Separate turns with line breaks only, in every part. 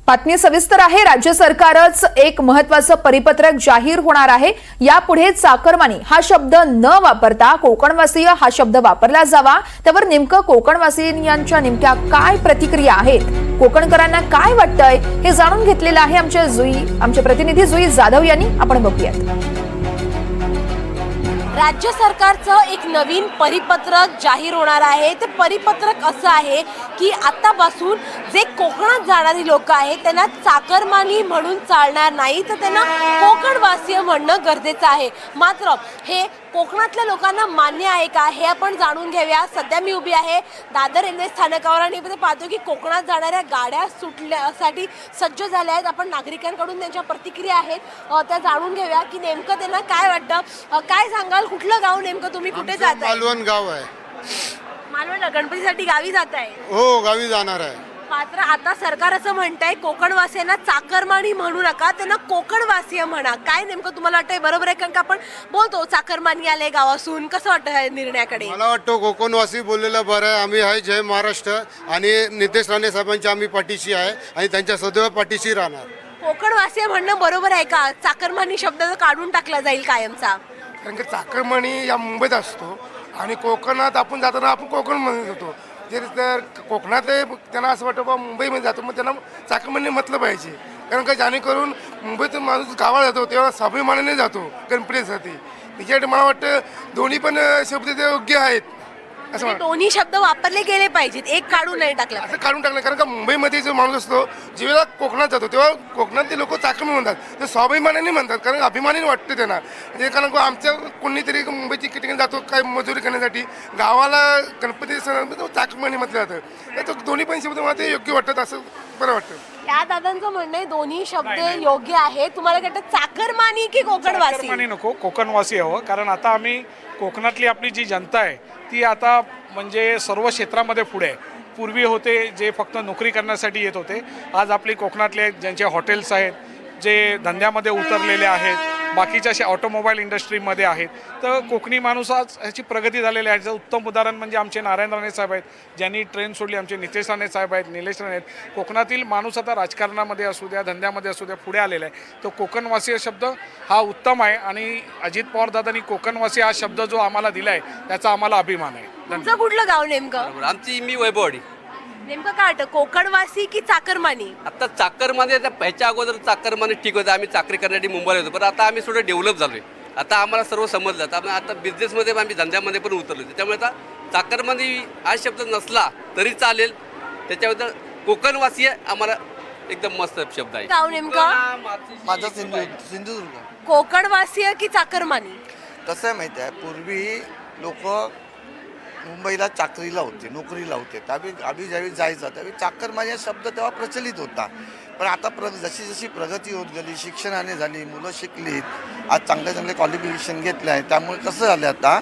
बातमी सविस्तर आहे। राज्य सरकारच एक महत्त्वाचं परिपत्रक जाहीर होणार आहे। यापुढे चाकरमानी हा शब्द न वापरता कोकणवासीय हा शब्द वापरला जावा। त्यावर नेमकं कोकणवासियांच्या नेमक्या काय प्रतिक्रिया आहेत, कोकणकरांना काय वाटतंय हे जाणून घेतलेलं आहे आमचे प्रतिनिधी जुई जाधव यांनी। आपण बघूयात।
राज्य सरकारचं एक नवीन परिपत्रक जाहीर होणार आहे। ते परिपत्रक असं आहे की आतापासून जे कोकणात जाणारी लोक आहेत त्यांना चाकरमानी म्हणून चालणार नाही, तर त्यांना कोकणवासीय म्हणणं गरजेचं आहे। मात्र हे कोकणातल्या लोकांना मान्य आहे का हे आपण जाणून घेऊया। सध्या मी उभी आहे दादर रेल्वे स्थानकावर आणि इथे पाहतो की कोकणात जाणाऱ्या गाड्या सुटण्यासाठी सज्ज झाल्या आहेत। आपण नागरिकांकडून त्यांच्या प्रतिक्रिया आहेत त्या जाणून घेऊया की नेमकं त्यांना काय वाटतं। काय सांगाल, कुठलं गाव नेमकं, तुम्ही कुठे जात आहे?
मालवण गाव आहे।
मालवण गणपतीसाठी गावी जात आहे?
हो, गावी जाणार आहे।
मात्र आता सरकार असं म्हणतंय कोकणवासियांना चाकरमानी म्हणू नका, त्यांना कोकणवासीय म्हणा। काय नेमकं तुम्हाला वाटतंय, बरोबर आहे? कारण का आपण बोलतो चाकरमानी आले गावासून, कसं वाटतं या निर्णयाकडे?
मला वाटतं कोकणवासी बोललेलं बरं आहे। आम्ही आहे जय महाराष्ट्र आणि नितेश राणे साहेबांच्या आम्ही पाठीशी आहे आणि त्यांच्या सदैव पाठीशी राहणार।
कोकणवासीय म्हणणं बरोबर आहे का? चाकरमानी शब्द काढून टाकला जाईल कायमचा?
कारण की चाकरमानी या मुंबईत असतो आणि कोकणात आपण जाताना आपण कोकण म्हणत होतो। जर तर कोकणात त्यांना असं वाटतं बा मुंबईमध्ये जातो, मग त्यांना चाकरमानी म्हटलं पाहिजे। कारण का जेणेकरून मुंबईतून माणूस गावाला जातो तेव्हा स्वाभिमानाने जातो गणपतीसाठी। त्याच्यासाठी मला वाटतं दोन्ही पण शब्द ते योग्य आहेत असं
म्हणजे दोन्ही शब्द वापरले गेले पाहिजेत, एक काढून नाही टाकला
असं काढून टाकलं। कारण का मुंबईमध्ये जो माणूस असतो जेव्हा कोकणात जातो तेव्हा कोकणातले लोक चाकरमानी म्हणतात, ते स्वाभिमानाने म्हणतात, कारण अभिमानाने वाटतं त्यांना। म्हणजे कारण का आमच्या कोणीतरी मुंबईची ठिकाणी जातो काय मजुरी करण्यासाठी, गावाला गणपती सण चाकरमानी म्हटलं जातं, तर तो दोन्ही पण शब्द मला ते योग्य वाटतात, असं बरं वाटतं।
या दादांचं म्हणणं आहे दोन्ही शब्द योग्य आहे। तुम्हाला काय वाटतं, चाकरमानी की कोकणवासी?
चाकरमानी नको, कोकणवासी हवं। कारण आता आम्ही कोकणातली आपली जी जनता आहे ती आता म्हणजे सर्व क्षेत्रामध्ये पुढे आहे। पूर्वी होते जे फक्त नोकरी करण्यासाठी येत होते, आज आपली कोकणातले ज्यांचे हॉटेल्स आहेत, जे धंद्यामध्ये उतरलेले आहेत, बाकीच्या असे ऑटोमोबाईल इंडस्ट्रीमध्ये आहेत, तर कोकणी माणूस आज ह्याची प्रगती झालेली आहे। याचं उत्तम उदाहरण म्हणजे आमचे नारायण राणे साहेब आहेत, ज्यांनी ट्रेन सोडली। आमचे नितेश राणे साहेब आहेत, निलेश राणे आहेत। कोकणातील माणूस आता राजकारणामध्ये असू द्या, धंद्यामध्ये असू द्या, पुढे आलेला आहे। तो कोकणवासी शब्द हा उत्तम आहे आणि अजित पवार दादांनी कोकणवासी हा शब्द जो आम्हाला दिला आहे त्याचा आम्हाला अभिमान आहे।
तुमचं कुठलं गाव नेमकं?
आमची मी वैभववाडी।
नेमकं काय वाटतं, कोकणवासी की चाकरमानी?
आता चाकरमानी ह्याच्या अगोदर चाकरमानी ठीक होतं, आम्ही चाकरी करण्यासाठी मुंबईला होतो, पण आता आम्ही थोडं डेव्हलप झालोय। आता आम्हाला सर्व समजलं, आता बिझनेसमध्ये आम्ही धंद्यामध्ये पण उतरलो। त्याच्यामुळे आता चाकरमानी हा शब्द नसला तरी चालेल, त्याच्याबद्दल कोकणवासी आम्हाला एकदम मस्त शब्द आहे।
गाव नेमकं?
माझा सिंधुदुर्ग।
कोकणवासीय की चाकरमानी?
कसं आहे माहिती आहे, पूर्वी लोक मुंबईला चाकरीला होते, नोकरीला होते, आम्ही ज्यावेळी जायचा त्यावेळी चाकरमानी हा शब्द तेव्हा प्रचलित होता। पण आता जशी जशी प्रगती होत गेली, शिक्षणाने झाली, मुलं शिकलीत, आज चांगले चांगले क्वालिफिकेशन घेतले आहे, त्यामुळे कसं झालं आता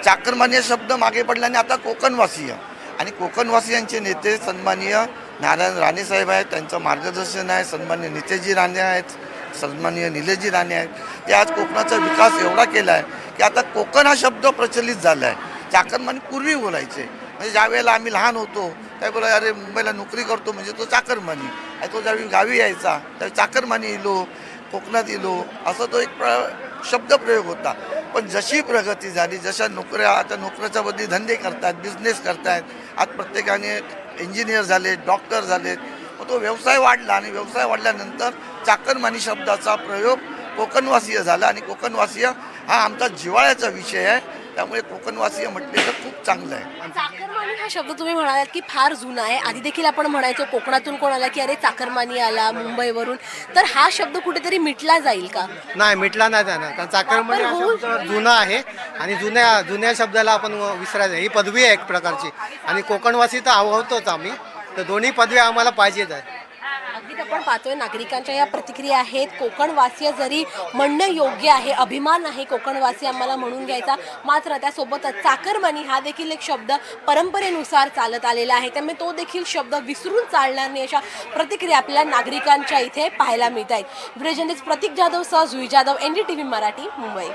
चाकरमानी हा शब्द मागे पडल्याने आता कोकणवासीय आणि कोकणवासियांचे नेते सन्माननीय नारायण राणे साहेब आहेत, त्यांचं मार्गदर्शन आहे। सन्माननीय नितेशजी राणे आहेत, सन्माननीय निलेशजी राणे आहेत। ते आज कोकणाचा विकास एवढा केला आहे की आता कोकण हा शब्द प्रचलित झाला आहे। चाकरमानी पूर्वी बोलायचे, म्हणजे ज्या वेळेला आम्ही लहान होतो त्या बोला अरे मुंबईला नोकरी करतो म्हणजे तो चाकरमानी, आणि तो ज्यावेळी गावी यायचा त्यावेळी चाकरमानी इलो, कोकणात इलो, असा तो एक शब्दप्रयोग होता। पण जशी प्रगती झाली, जशा नोकऱ्या आता नोकऱ्याच्या बदली धंदे करतात, बिझनेस करतायत, आज प्रत्येकाने इंजिनियर झाले, डॉक्टर झालेत, मग तो व्यवसाय वाढला आणि व्यवसाय वाढल्यानंतर चाकरमानी शब्दाचा प्रयोग कोकणवासीय झाला आणि कोकणवासीय हा आमचा जिव्हाळ्याचा विषय आहे। त्यामुळे कोकणवासीय म्हटलेलं खूप चांगलं आहे।
चाकरमानी हा शब्द तुम्ही म्हणालात की फार जुना आहे। आधी देखील आपण म्हणायचो कोकणातून कोण आला की अरे चाकरमानी आला मुंबईवरून, तर हा शब्द कुठेतरी मिटला जाईल का?
नाही, मिटला नाही जाणार, कारण चाकरमानी हा शब्द जुना आहे आणि जुन्या शब्दाला आपण विसरायचं। ही पदवी आहे एक प्रकारची आणि कोकणवासी तर आवडतोच आम्ही, तर दोन्ही पदवी आम्हाला पाहिजेच आहे।
अगदी आपण पाहतोय नागरिकांच्या या प्रतिक्रिया आहेत। कोकणवासीय जरी म्हणणं योग्य आहे, अभिमान आहे कोकणवासी आम्हाला म्हणून घ्यायचा, मात्र त्यासोबतच चाकरमानी हा देखील एक शब्द परंपरेनुसार चालत आलेला आहे, त्यामुळे तो देखील शब्द विसरून चालणार नाही अशा प्रतिक्रिया आपल्या नागरिकांच्या इथे पाहायला मिळत आहेत। व्हिडिओ जर्नलिस्ट प्रतीक जाधव सह जुई जाधव, NDTV मराठी, मुंबई।